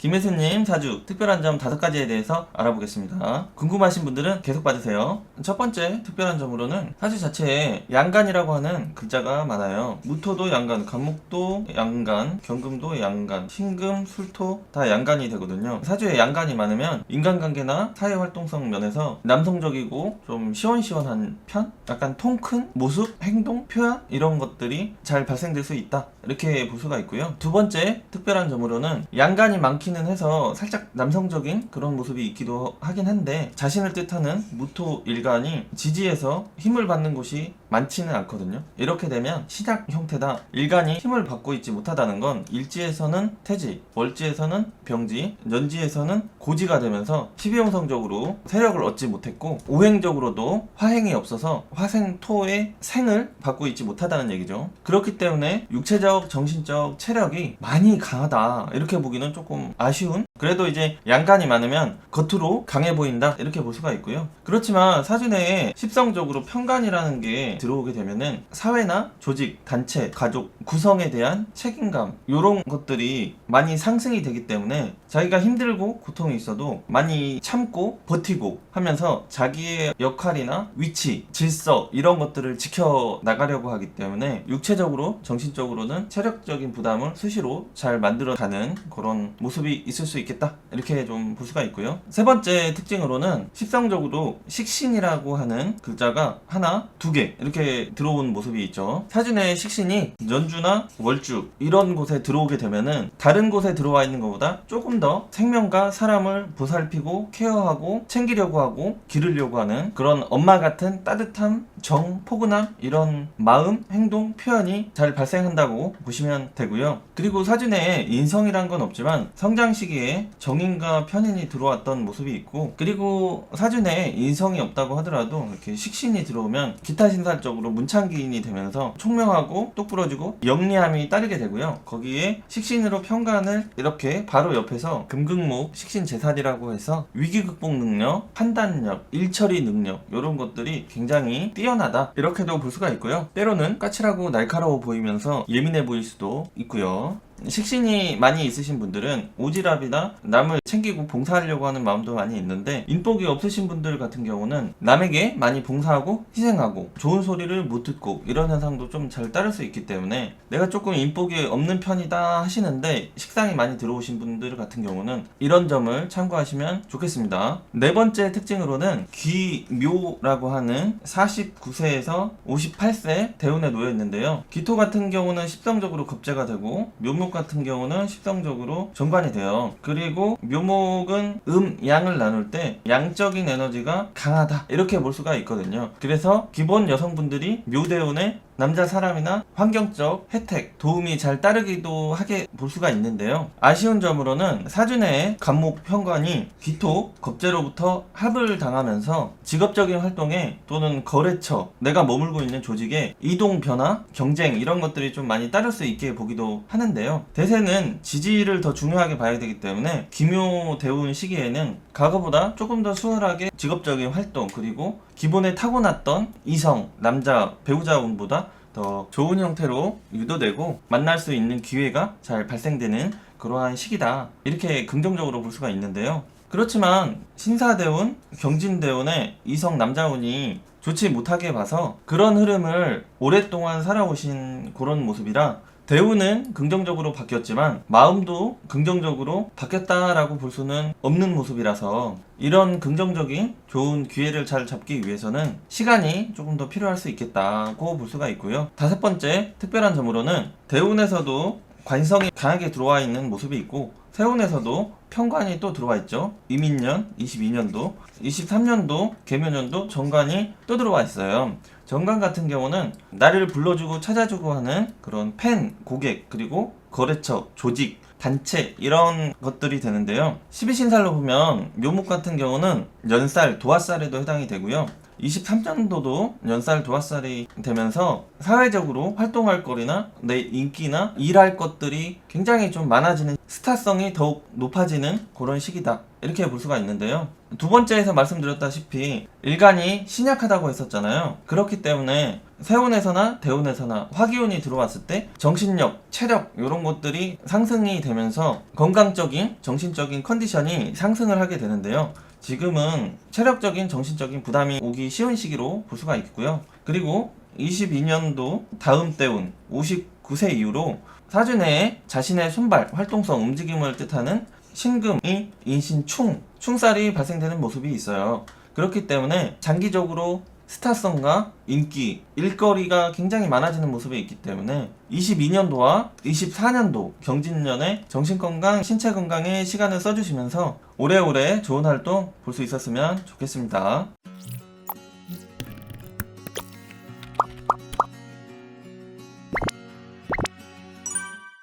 김혜수님 사주 특별한 점 5가지에 대해서 알아보겠습니다. 궁금하신 분들은 계속 봐주세요. 첫 번째 특별한 점으로는 사주 자체에 양간이라고 하는 글자가 많아요. 무토도 양간, 간목도 양간, 경금도 양간, 신금, 술토 다 양간이 되거든요. 사주에 양간이 많으면 인간관계나 사회활동성 면에서 남성적이고 좀 시원시원한 편? 약간 통 큰 모습, 행동, 표현 이런 것들이 잘 발생될 수 있다. 이렇게 볼 수가 있고요. 두 번째 특별한 점으로는 양간이 많기는 해서 살짝 남성적인 그런 모습이 있기도 하긴 한데 자신을 뜻하는 무토 일간이 지지에서 힘을 받는 곳이 많지는 않거든요. 이렇게 되면 신약 형태다. 일간이 힘을 받고 있지 못하다는 건 일지에서는 태지, 월지에서는 병지, 년지에서는 고지가 되면서 12형성적으로 세력을 얻지 못했고 오행적으로도 화행이 없어서 화생토의 생을 받고 있지 못하다는 얘기죠. 그렇기 때문에 육체적, 정신적 체력이 많이 강하다 이렇게 보기는 조금 아쉬운, 그래도 이제 양간이 많으면 겉으로 강해 보인다 이렇게 볼 수가 있고요. 그렇지만 사주 내에 십성적으로 편간이라는 게 들어오게 되면은 사회나 조직, 단체, 가족, 구성에 대한 책임감 이런 것들이 많이 상승이 되기 때문에 자기가 힘들고 고통이 있어도 많이 참고 버티고 하면서 자기의 역할이나 위치, 질서 이런 것들을 지켜 나가려고 하기 때문에 육체적으로, 정신적으로는 체력적인 부담을 수시로 잘 만들어가는 그런 모습이 있을 수 있겠다 이렇게 좀 볼 수가 있고요. 세 번째 특징으로는 십성적으로 식신이라고 하는 글자가 하나, 두 개 이렇게 들어온 모습이 있죠. 사주 내에 식신이 연주나 월주 이런 곳에 들어오게 되면은 다른 곳에 들어와 있는 것보다 조금 더 생명과 사람을 보살피고 케어하고 챙기려고 하고 기르려고 하는 그런 엄마 같은 따뜻함, 정, 포근함 이런 마음, 행동, 표현이 잘 발생한다고 보시면 되고요. 그리고 사주 내에 인성이란 건 없지만 성장 시기에 정인과 편인이 들어왔던 모습이 있고, 그리고 사주 내에 인성이 없다고 하더라도 이렇게 식신이 들어오면 기타 신살적으로 문창기인이 되면서 총명하고 똑부러지고 영리함이 따르게 되고요. 거기에 식신으로 편간을 이렇게 바로 옆에서 금극목 식신재살이라고 해서 위기 극복 능력, 판단력, 일처리 능력 이런 것들이 굉장히 뛰어나다 이렇게도 볼 수가 있고요. 때로는 까칠하고 날카로워 보이면서 예민해 보일 수도 있고요. 식신이 많이 있으신 분들은 오지랖이나 남을 챙기고 봉사하려고 하는 마음도 많이 있는데, 인복이 없으신 분들 같은 경우는 남에게 많이 봉사하고 희생하고 좋은 소리를 못 듣고 이런 현상도 좀 잘 따를 수 있기 때문에 내가 조금 인복이 없는 편이다 하시는데 식상이 많이 들어오신 분들 같은 경우는 이런 점을 참고하시면 좋겠습니다. 네 번째 특징으로는 기묘라고 하는 49세에서 58세 대운에 놓여 있는데요. 기토 같은 경우는 십성적으로 겁재가 되고 묘목 같은 경우는 십성적으로 정관이 돼요. 그리고 묘목은 양을 나눌 때 양적인 에너지가 강하다 이렇게 볼 수가 있거든요. 그래서 기본 여성분들이 묘대운에 남자 사람이나 환경적 혜택, 도움이 잘 따르기도 하게 볼 수가 있는데요. 아쉬운 점으로는 사주 내에 간목 편관이 기토, 겁재로부터 합을 당하면서 직업적인 활동에 또는 거래처, 내가 머물고 있는 조직에 이동 변화, 경쟁 이런 것들이 좀 많이 따를 수 있게 보기도 하는데요. 대세는 지지를 더 중요하게 봐야 되기 때문에 기묘 대운 시기에는 과거보다 조금 더 수월하게 직업적인 활동, 그리고 기본에 타고났던 이성, 남자, 배우자 운보다 더 좋은 형태로 유도되고 만날 수 있는 기회가 잘 발생되는 그러한 시기다 이렇게 긍정적으로 볼 수가 있는데요. 그렇지만 신사대운, 경진대운의 이성 남자운이 좋지 못하게 봐서 그런 흐름을 오랫동안 살아오신 그런 모습이라 대운은 긍정적으로 바뀌었지만 마음도 긍정적으로 바뀌었다라고 볼 수는 없는 모습이라서 이런 긍정적인 좋은 기회를 잘 잡기 위해서는 시간이 조금 더 필요할 수 있겠다고 볼 수가 있고요. 다섯 번째 특별한 점으로는 대운에서도 관성이 강하게 들어와 있는 모습이 있고 세운에서도 편관이 또 들어와 있죠. 이민년 22년도, 23년도 계묘년도 정관이 또 들어와 있어요. 정관 같은 경우는 나를 불러주고 찾아주고 하는 그런 팬, 고객, 그리고 거래처, 조직, 단체 이런 것들이 되는데요. 12신살로 보면 묘목 같은 경우는 연살, 도화살에도 해당이 되고요. 23년도도 연살 도화살이 되면서 사회적으로 활동할 거리나 내 인기나 일할 것들이 굉장히 좀 많아지는, 스타성이 더욱 높아지는 그런 시기다 이렇게 볼 수가 있는데요. 두 번째에서 말씀드렸다시피 일간이 신약하다고 했었잖아요. 그렇기 때문에 세운에서나 대운에서나 화기운이 들어왔을 때 정신력, 체력 이런 것들이 상승이 되면서 건강적인 정신적인 컨디션이 상승을 하게 되는데요. 지금은 체력적인 정신적인 부담이 오기 쉬운 시기로 볼 수가 있고요. 그리고 22년도 다음 대운 59세 이후로 사주 내에 자신의 손발, 활동성, 움직임을 뜻하는 신금이 인신충, 충살이 발생되는 모습이 있어요. 그렇기 때문에 장기적으로 스타성과 인기, 일거리가 굉장히 많아지는 모습이 있기 때문에 22년도와 24년도 경진년에 정신건강, 신체건강에 시간을 써주시면서 오래오래 좋은 활동 볼 수 있었으면 좋겠습니다.